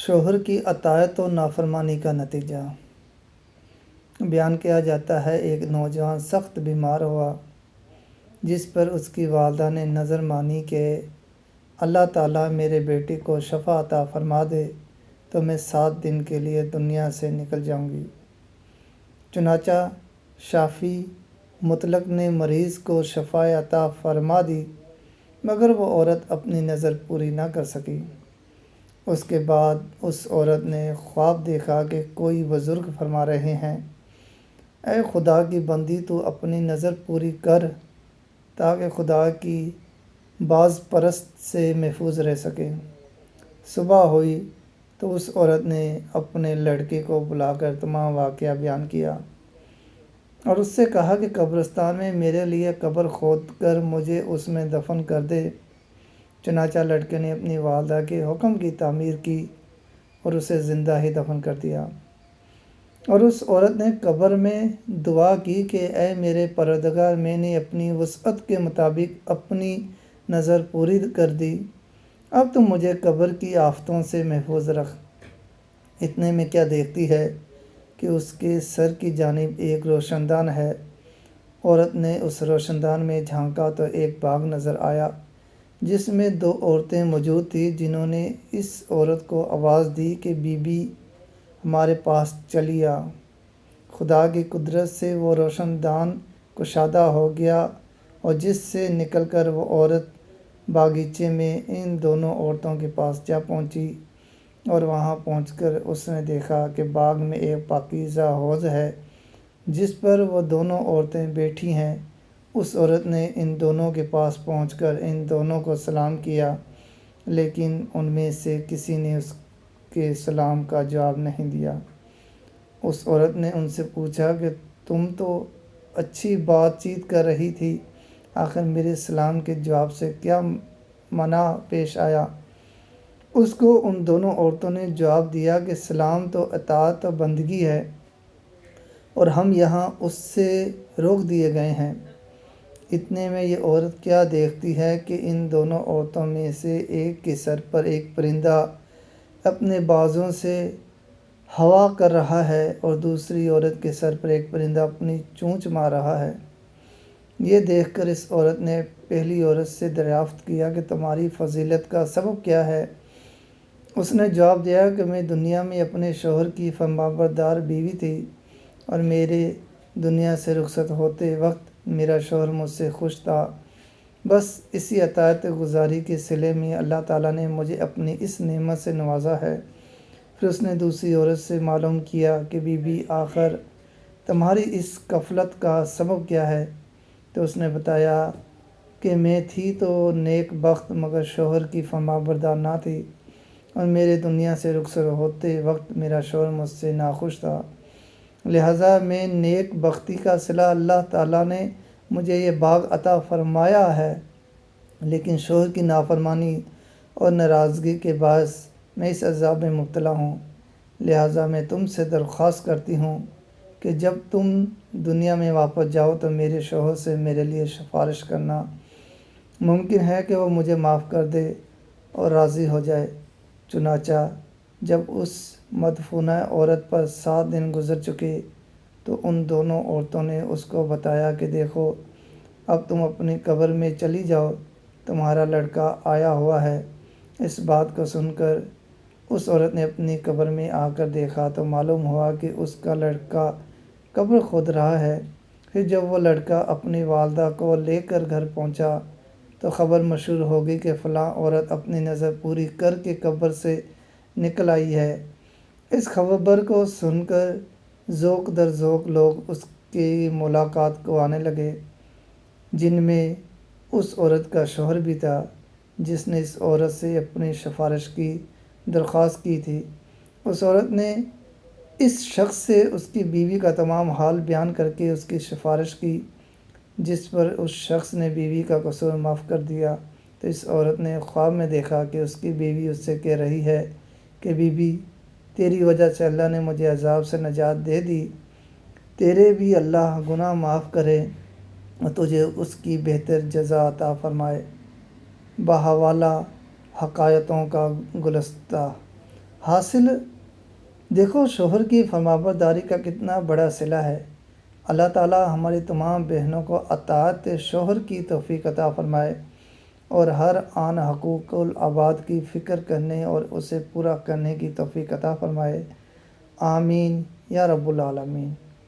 شوہر کی اطاعت و نافرمانی کا نتیجہ بیان کیا جاتا ہے۔ ایک نوجوان سخت بیمار ہوا، جس پر اس کی والدہ نے نظر مانی کہ اللہ تعالیٰ میرے بیٹے کو شفا عطا فرما دے تو میں 7 دن کے لیے دنیا سے نکل جاؤں گی۔ چنانچہ شافی مطلق نے مریض کو شفا عطا فرما دی، مگر وہ عورت اپنی نظر پوری نہ کر سکی۔ اس کے بعد اس عورت نے خواب دیکھا کہ کوئی بزرگ فرما رہے ہیں، اے خدا کی بندی، تو اپنی نظر پوری کر تاکہ خدا کی باز پرست سے محفوظ رہ سکے۔ صبح ہوئی تو اس عورت نے اپنے لڑکے کو بلا کر تمام واقعہ بیان کیا اور اس سے کہا کہ قبرستان میں میرے لیے قبر کھود کر مجھے اس میں دفن کر دے۔ چنانچہ لڑکے نے اپنی والدہ کے حکم کی تعمیر کی اور اسے زندہ ہی دفن کر دیا۔ اور اس عورت نے قبر میں دعا کی کہ اے میرے پروردگار، میں نے اپنی وسعت کے مطابق اپنی نظر پوری کر دی، اب تم مجھے قبر کی آفتوں سے محفوظ رکھ۔ اتنے میں کیا دیکھتی ہے کہ اس کے سر کی جانب ایک روشن دان ہے۔ عورت نے اس روشن دان میں جھانکا تو ایک باغ نظر آیا، جس میں 2 عورتیں موجود تھیں، جنہوں نے اس عورت کو آواز دی کہ بی بی، ہمارے پاس چلی آ۔ خدا کی قدرت سے وہ روشن دان کشادہ ہو گیا اور جس سے نکل کر وہ عورت باغیچے میں ان دونوں عورتوں کے پاس جا پہنچی، اور وہاں پہنچ کر اس نے دیکھا کہ باغ میں ایک پاکیزہ حوض ہے جس پر وہ دونوں عورتیں بیٹھی ہیں۔ اس عورت نے ان دونوں کے پاس پہنچ کر ان دونوں کو سلام کیا، لیکن ان میں سے کسی نے اس کے سلام کا جواب نہیں دیا۔ اس عورت نے ان سے پوچھا کہ تم تو اچھی بات چیت کر رہی تھی، آخر میرے سلام کے جواب سے کیا منع پیش آیا؟ اس کو ان دونوں عورتوں نے جواب دیا کہ سلام تو اطاعت و بندگی ہے اور ہم یہاں اس سے روک دیے گئے ہیں۔ اتنے میں یہ عورت کیا دیکھتی ہے کہ ان دونوں عورتوں میں سے ایک کے سر پر ایک پرندہ اپنے بازوں سے ہوا کر رہا ہے اور دوسری عورت کے سر پر ایک پرندہ اپنی چونچ مار رہا ہے۔ یہ دیکھ کر اس عورت نے پہلی عورت سے دریافت کیا کہ تمہاری فضیلت کا سبب کیا ہے؟ اس نے جواب دیا کہ میں دنیا میں اپنے شوہر کی فرمانبردار بیوی تھی اور میرے دنیا سے رخصت ہوتے وقت میرا شوہر مجھ سے خوش تھا۔ بس اسی اطاعت گزاری کے صلے میں اللہ تعالیٰ نے مجھے اپنی اس نعمت سے نوازا ہے۔ پھر اس نے دوسری عورت سے معلوم کیا کہ بی بی، آخر تمہاری اس غفلت کا سبب کیا ہے؟ تو اس نے بتایا کہ میں تھی تو نیک بخت، مگر شوہر کی فرمانبردار نہ تھی، اور میرے دنیا سے رخصت ہوتے وقت میرا شوہر مجھ سے ناخوش تھا، لہٰذا میں نیک بختی کا صلہ اللہ تعالیٰ نے مجھے یہ باغ عطا فرمایا ہے، لیکن شوہر کی نافرمانی اور ناراضگی کے باعث میں اس عذاب میں مبتلا ہوں۔ لہٰذا میں تم سے درخواست کرتی ہوں کہ جب تم دنیا میں واپس جاؤ تو میرے شوہر سے میرے لیے سفارش کرنا، ممکن ہے کہ وہ مجھے معاف کر دے اور راضی ہو جائے۔ چنانچہ جب اس مدفونہ عورت پر 7 دن گزر چکے تو ان دونوں عورتوں نے اس کو بتایا کہ دیکھو، اب تم اپنی قبر میں چلی جاؤ، تمہارا لڑکا آیا ہوا ہے۔ اس بات کو سن کر اس عورت نے اپنی قبر میں آ کر دیکھا تو معلوم ہوا کہ اس کا لڑکا قبر کھود رہا ہے۔ پھر جب وہ لڑکا اپنی والدہ کو لے کر گھر پہنچا تو خبر مشہور ہو گئی کہ فلاں عورت اپنی نظر پوری کر کے قبر سے نکل آئی ہے۔ اس خبر کو سن کر ذوق در ذوق لوگ اس کی ملاقات کو آنے لگے، جن میں اس عورت کا شوہر بھی تھا، جس نے اس عورت سے اپنی سفارش کی درخواست کی تھی۔ اس عورت نے اس شخص سے اس کی بیوی کا تمام حال بیان کر کے اس کی سفارش کی، جس پر اس شخص نے بیوی کا قصور معاف کر دیا۔ تو اس عورت نے خواب میں دیکھا کہ اس کی بیوی اس سے کہہ رہی ہے کہ بی بی، تیری وجہ سے اللہ نے مجھے عذاب سے نجات دے دی، تیرے بھی اللہ گناہ معاف کرے اور تجھے اس کی بہتر جزا عطا فرمائے۔ بحوالہ حکایتوں کا گلدستہ۔ حاصل دیکھو شوہر کی فرمانبرداری کا کتنا بڑا صلہ ہے۔ اللہ تعالی ہماری تمام بہنوں کو اطاعت شوہر کی توفیق عطا فرمائے اور ہر آن حقوق العباد کی فکر کرنے اور اسے پورا کرنے کی توفیق عطا فرمائے۔ آمین یا رب العالمین۔